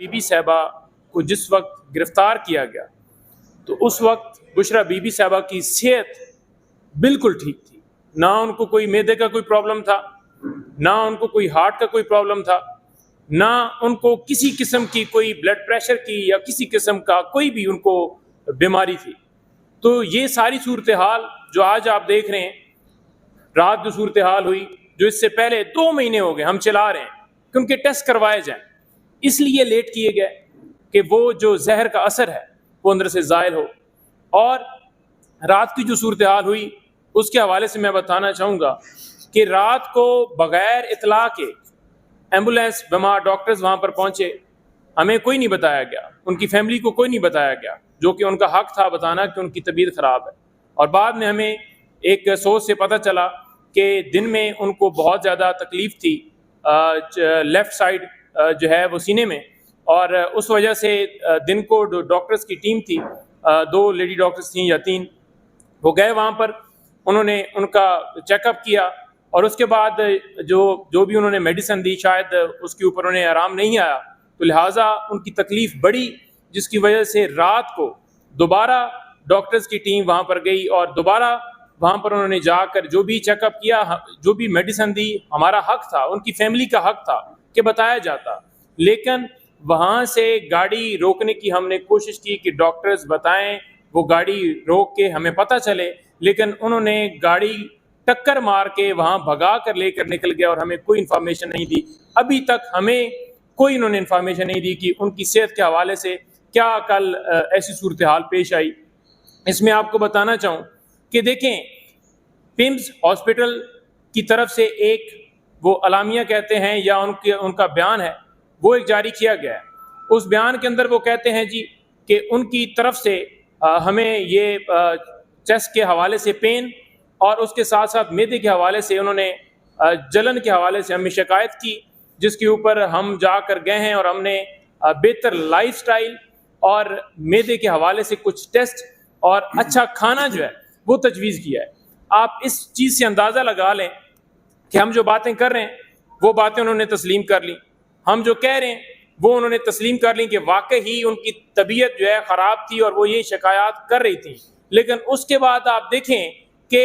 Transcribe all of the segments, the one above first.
Be be صاحبہ کو جس وقت گرفتار کیا گیا تو اس وقت بشرا بی بی صاحبہ کی صحت بالکل ٹھیک تھی، نہ ان کو کوئی معدے کا کوئی پرابلم تھا، نہ ان کو کوئی ہارٹ کا کوئی پرابلم تھا، نہ ان کو کسی قسم کی کوئی بلڈ پریشر کی یا کسی قسم کا کوئی بھی ان کو بیماری تھی۔ تو یہ ساری صورتحال جو آج آپ دیکھ رہے ہیں، رات جو صورتحال ہوئی، جو اس سے پہلے 2 مہینے ہو گئے ہم چلا رہے ہیں کہ ان کے ٹیسٹ کروائے جائیں، اس لیے لیٹ کیے گئے کہ وہ جو زہر کا اثر ہے وہ اندر سے زائل ہو۔ اور رات کی جو صورتحال ہوئی اس کے حوالے سے میں بتانا چاہوں گا کہ رات کو بغیر اطلاع کے ایمبولینس بیمار ڈاکٹرز وہاں پر پہنچے، ہمیں کوئی نہیں بتایا گیا، ان کی فیملی کو کوئی نہیں بتایا گیا، جو کہ ان کا حق تھا بتانا کہ ان کی طبیعت خراب ہے۔ اور بعد میں ہمیں ایک سورس سے پتہ چلا کہ دن میں ان کو بہت زیادہ تکلیف تھی لیفٹ سائڈ جو ہے وہ سینے میں، اور اس وجہ سے دن کو ڈاکٹرز کی ٹیم تھی، 2 لیڈی ڈاکٹرز تھیں یا 3، وہ گئے وہاں پر، انہوں نے ان کا چیک اپ کیا، اور اس کے بعد جو بھی انہوں نے میڈیسن دی شاید اس کے اوپر انہیں آرام نہیں آیا، تو لہٰذا ان کی تکلیف بڑھی، جس کی وجہ سے رات کو دوبارہ ڈاکٹرز کی ٹیم وہاں پر گئی، اور دوبارہ وہاں پر انہوں نے جا کر جو بھی چیک اپ کیا، جو بھی میڈیسن دی، ہمارا حق تھا، ان کی فیملی کا حق تھا کہ بتایا جاتا، لیکن وہاں سے گاڑی روکنے کی ہم نے کوشش کی کہ ڈاکٹرز بتائیں، وہ گاڑی روک کے ہمیں پتہ چلے، لیکن انہوں نے گاڑی ٹکر مار کے وہاں بھگا کر لے کر نکل گیا اور ہمیں کوئی انفارمیشن نہیں دی۔ ابھی تک ہمیں کوئی انہوں نے انفارمیشن نہیں دی کہ ان کی صحت کے حوالے سے کیا کل ایسی صورتحال پیش آئی۔ اس میں آپ کو بتانا چاہوں کہ دیکھیں، پمز ہاسپٹل کی طرف سے ایک وہ اعلامیہ کہتے ہیں یا ان کا بیان ہے، وہ ایک جاری کیا گیا ہے۔ اس بیان کے اندر وہ کہتے ہیں جی کہ ان کی طرف سے ہمیں یہ چیسٹ کے حوالے سے پین اور اس کے ساتھ ساتھ معدے کے حوالے سے انہوں نے جلن کے حوالے سے ہمیں شکایت کی، جس کے اوپر ہم جا کر گئے ہیں اور ہم نے بہتر لائف سٹائل اور معدے کے حوالے سے کچھ ٹیسٹ اور اچھا کھانا جو ہے وہ تجویز کیا ہے۔ آپ اس چیز سے اندازہ لگا لیں کہ ہم جو باتیں کر رہے ہیں وہ باتیں انہوں نے تسلیم کر لی، ہم جو کہہ رہے ہیں وہ انہوں نے تسلیم کر لی کہ واقعی ان کی طبیعت جو ہے خراب تھی اور وہ یہ شکایات کر رہی تھیں۔ لیکن اس کے بعد آپ دیکھیں کہ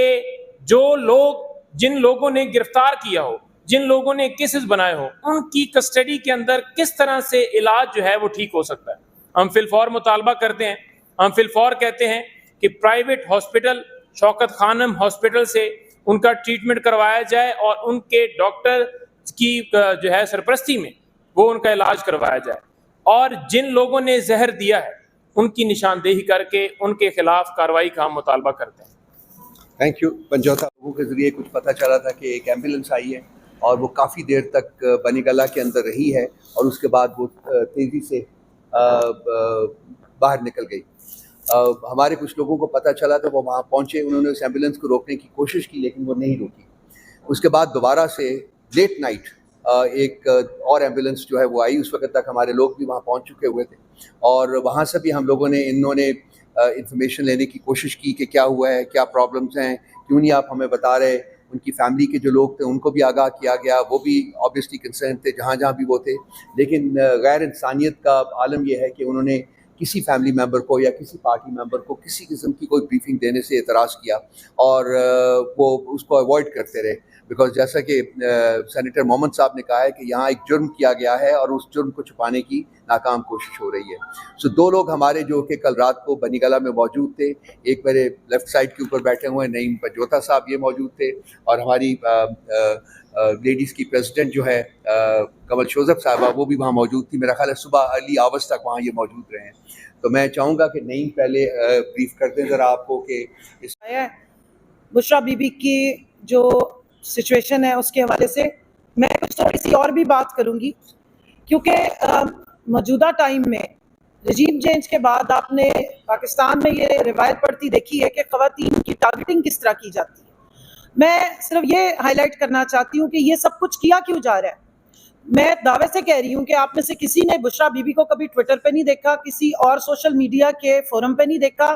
جو لوگ، جن لوگوں نے گرفتار کیا ہو، جن لوگوں نے کیسز بنائے ہو، ان کی کسٹڈی کے اندر کس طرح سے علاج جو ہے وہ ٹھیک ہو سکتا ہے۔ ہم فی الفور مطالبہ کرتے ہیں، ہم فی الفور کہتے ہیں کہ پرائیویٹ ہاسپٹل شوکت خانم ہاسپٹل سے ان کا ٹریٹمنٹ کروایا جائے اور ان کے ڈاکٹر کی جو ہے سرپرستی میں وہ ان کا علاج کروایا جائے، اور جن لوگوں نے زہر دیا ہے ان کی نشاندہی کر کے ان کے خلاف کارروائی کا ہم مطالبہ کرتے ہیں۔ Thank you. پنجوتا لوگوں کے ذریعے کچھ پتہ چلا تھا کہ ایک ایمبولینس آئی ہے اور وہ کافی دیر تک بنی گلہ کے اندر رہی ہے اور اس کے بعد وہ تیزی سے باہر نکل گئی۔ ہمارے کچھ لوگوں کو پتہ چلا تو وہ وہاں پہنچے، انہوں نے اس ایمبولینس کو روکنے کی کوشش کی لیکن وہ نہیں روکی۔ اس کے بعد دوبارہ سے لیٹ نائٹ ایک اور ایمبولینس جو ہے وہ آئی، اس وقت تک ہمارے لوگ بھی وہاں پہنچ چکے ہوئے تھے، اور وہاں سے بھی ہم لوگوں نے انہوں نے انفارمیشن لینے کی کوشش کی کہ کیا ہوا ہے، کیا پرابلمس ہیں، کیوں نہیں آپ ہمیں بتا رہے۔ ان کی فیملی کے جو لوگ تھے ان کو بھی آگاہ کیا گیا، وہ بھی آبویسلی کنسرن تھے جہاں جہاں بھی وہ تھے، لیکن غیر انسانیت کا عالم یہ ہے کہ انہوں نے کسی فیملی ممبر کو یا کسی پارٹی ممبر کو کسی قسم کی کوئی بریفنگ دینے سے اعتراض کیا، اور وہ اس کو اوائڈ کرتے رہے، بیکاز جیسا کہ سینیٹر محمد صاحب نے کہا ہے کہ یہاں ایک جرم کیا گیا ہے اور اس جرم کو چھپانے کی ناکام کوشش ہو رہی ہے۔ سو 2 لوگ ہمارے جو کہ کل رات کو بنی گلہ میں موجود تھے، ایک میرے لیفٹ سائڈ کے اوپر بیٹھے ہوئے نعیم پنجوتا صاحب یہ موجود تھے، اور ہماری لیڈیز کی پریزیڈنٹ جو ہے کمل شوزب صاحبہ وہ بھی وہاں موجود تھی، میرا خیال ہے صبح ارلی آورز تک وہاں یہ موجود رہے ہیں۔ تو میں چاہوں گا کہ نعیم پہلے بریف کر دیں ذرا آپ کو کہ بشرا بی بی کی جو سچویشن ہے اس کے حوالے سے میں کچھ تھوڑی سی اور بھی بات کروں گی، کیونکہ موجودہ ٹائم میں رجیم چینج کے بعد آپ نے پاکستان میں یہ روایت پڑتی دیکھی ہے کہ خواتین کی ٹارگٹنگ کس طرح کی جاتی ہے۔ میں صرف یہ ہائی لائٹ کرنا چاہتی ہوں کہ یہ سب کچھ کیا کیوں جا رہا ہے۔ میں دعوے سے کہہ رہی ہوں کہ آپ میں سے کسی نے بشرا بی بی کو کبھی ٹویٹر پہ نہیں دیکھا، کسی اور سوشل میڈیا کے فورم پہ نہیں دیکھا،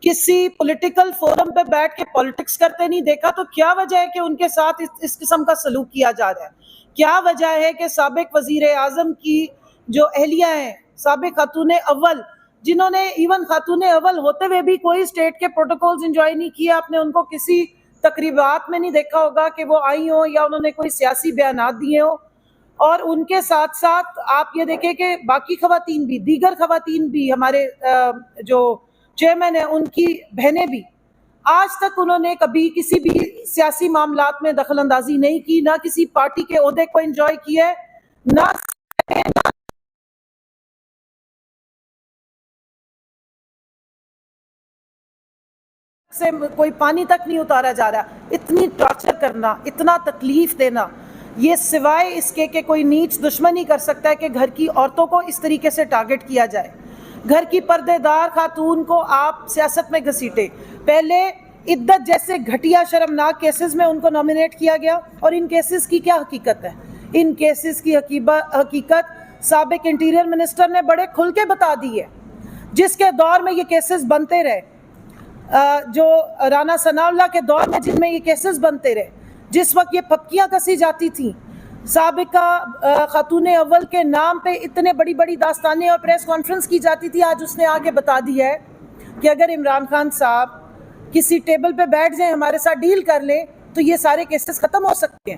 کسی پولیٹیکل فورم پہ بیٹھ کے پولیٹکس کرتے نہیں دیکھا، تو کیا وجہ ہے کہ ان کے ساتھ اس قسم کا سلوک کیا جا رہا ہے؟ کیا وجہ ہے کہ سابق وزیر اعظم کی جو اہلیہ ہیں سابق خاتون اول جنہوں نے ایون خاتون اول ہوتے ہوئے بھی کوئی اسٹیٹ کے پروٹوکولز انجوائے نہیں کیا, آپ نے ان کو کسی تقریبات میں نہیں دیکھا ہوگا کہ وہ آئی ہوں یا انہوں نے کوئی سیاسی بیانات دیے ہوں. اور ان کے ساتھ ساتھ آپ یہ دیکھیں کہ باقی خواتین بھی, دیگر خواتین بھی, ہمارے جو چیئرمین ہیں ان کی بہنیں بھی, آج تک انہوں نے کبھی کسی بھی سیاسی معاملات میں دخل اندازی نہیں کی, نہ کسی پارٹی کے عہدے کو انجوائے کیا ہے, نہ سے کوئی پانی تک نہیں اتارا جا رہا. اتنی ٹارچر کرنا, اتنا تکلیف دینا, یہ سوائے اس کے کہ کوئی نیچ دشمن ہی کر سکتا ہے کہ گھر کی عورتوں کو اس طریقے سے ٹارگٹ کیا جائے. گھر کی پردے دار خاتون کو آپ سیاست میں گھسیٹے. پہلے عدت جیسے گھٹیا شرمناک کیسز میں ان کو نامینیٹ کیا گیا, اور ان کیسز کی کیا حقیقت ہے؟ ان کیسز کی حقیقت سابق انٹیریئر منسٹر نے بڑے کھل کے بتا دی ہے, جس کے دور میں یہ کیسز بنتے رہے, جو رانا ثناء اللہ کے دور میں جن میں یہ کیسز بنتے رہے, جس وقت یہ پھپکیاں کسی جاتی تھیں, سابقہ خاتون اول کے نام پہ اتنے بڑی بڑی داستانیں اور پریس کانفرنس کی جاتی تھی, آج اس نے آگے بتا دیا ہے کہ اگر عمران خان صاحب کسی ٹیبل پہ بیٹھ جائیں, ہمارے ساتھ ڈیل کر لیں, تو یہ سارے کیسز ختم ہو سکتے ہیں.